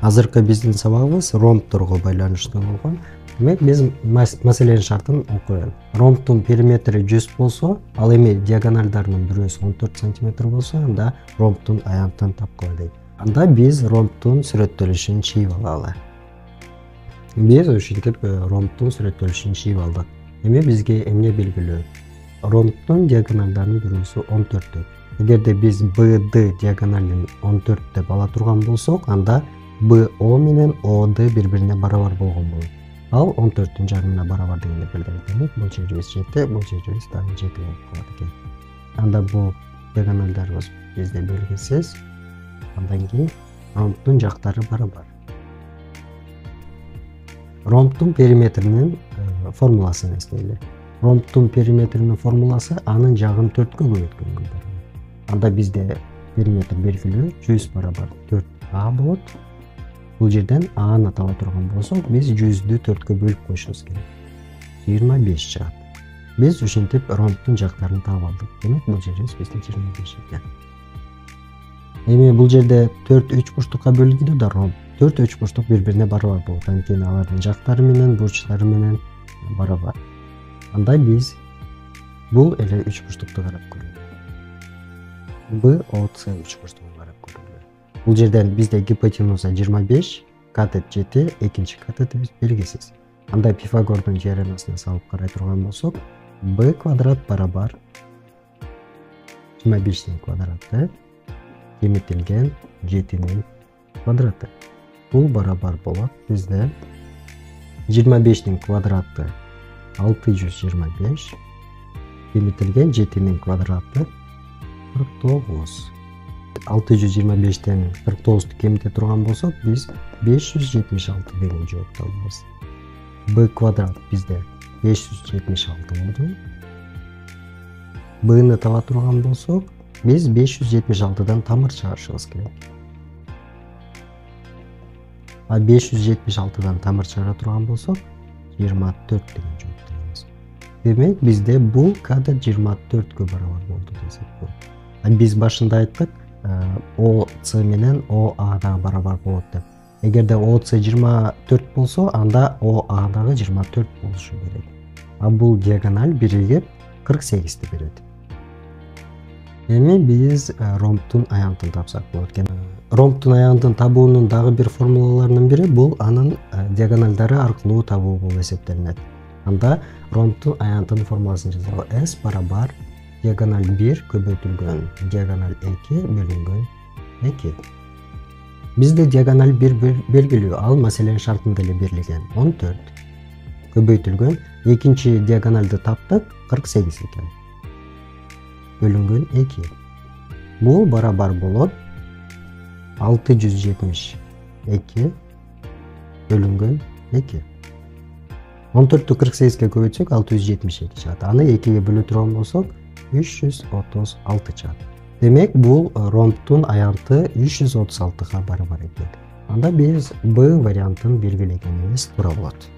Азыркы биздин сабагыбыз ромбторго байланыштуу болгон. Демек биз маселенин шартын окуялы. Ромбтун периметри 100 болсо, ал эми диагоналдарынын бирөөсү 14 см болсо, анда ромбтун аянтын тапкыла дейт. Анда биз ромбтун сүрөттөлүшүн чыйып алалы. Биз ушинтип ромбтун сүрөттөлүшүн чыйып алдык. Эми бизге эмне белгилүү? Ромбтун диагоналдарынын бирөөсү 14. Эгерде биз BD диагоналын 14 деп ала турган болсок, анда BO менен OD бири-бирине барабар болгон болот. Ал 14-тün жарымына барабар дегенди билдирет. Демек, бул жерибиз 7, бул жерибиз дагы 7 болуп калат экен. Анда бул диагоналдарыбыз бизде белгисиз. Андан кийин ромбтун жактары барабар. Ромбтун периметринин формуласын эстейли. Ромбтун периметринин формуласы анын жагын 4кө бөлөткөнгө барабар. Анда бизде периметр белгилүү 100 барабар 4А болот. Бул жерден A'ны таба турган болсок, биз 100ды 4кө бөлүп коюшубуз керек. 25 чыгат. Биз ушинтип ромбтун жактарын таап алдык. Демек, бул жерибиз бизде 25 экен. Эми бул жерде 4 3 бурчтукка бөлүнгүндө да ромб 4 3 бурчтук бири-бирине барабар болот. Анткени алардын жактары менен бурчтары менен барабар. Анда биз бул эле 3 бурчтукту карап көрөлү. BOC 3 бурчтугун карап көрөлү. Бул жерден бизде гипотенуза 25, катет 7, экинчи катетибиз белгисиз. Анда Пифагордун теоремасына салып карай турган болсок, b квадрат барабар 25-тин квадраты кемитилген 7-нин квадраты. Бул барабар болот бизде 25-тин квадраты 625 кемитилген 7-нин квадраты 49. 625-тен 49-ту кемите турган болсок, биз 576 деген жоопту алабыз. b квадрат бизде 576 болду. B'ны таба турган болсок, биз 576-дан тамыр чыгарышыбыз керек. А 576-дан тамыр чыгара турган болсок, 24 деген жоопту алабыз. Демек, бизде бул кадет 24кө барабар болду десек болот. Биз башында айттык, OC менен OA дагы барабар болот деп. Эгерде OC 24 болсо, анда OA дагы 24 болушу керек. А бул диагональ биригип 48-ти берет. Эми биз ромбтун аянтын тапсак болот экен. Ромбтун аянтын табуунун дагы бир формулаларынын бири бул анын диагоналдары аркылуу табуу болуп эсептелинет. Анда ромбтун аянтынын формуласын жазалы. S барабар диагональ 1 көбөйтүлгөн диагональ 2 бөлүнгөн 2. Бизде диагональ 1 белгилүү, ал маселенин шартында эле берилген 14 көбөйтүлгөн экинчи диагональды таптык 48 экен. Бөлүнгөн 2. Бул барабар болот 672 бөлүнгөн 2. 14-ту 48-ке көбөйтсөк 672 чыгат. Аны 2-ге бөлө турган болсок 336 чыгат. Демек, бул ромбтун аянты 336-га барабар экен. Анда биз B вариантын белгилегенибиз туура болот.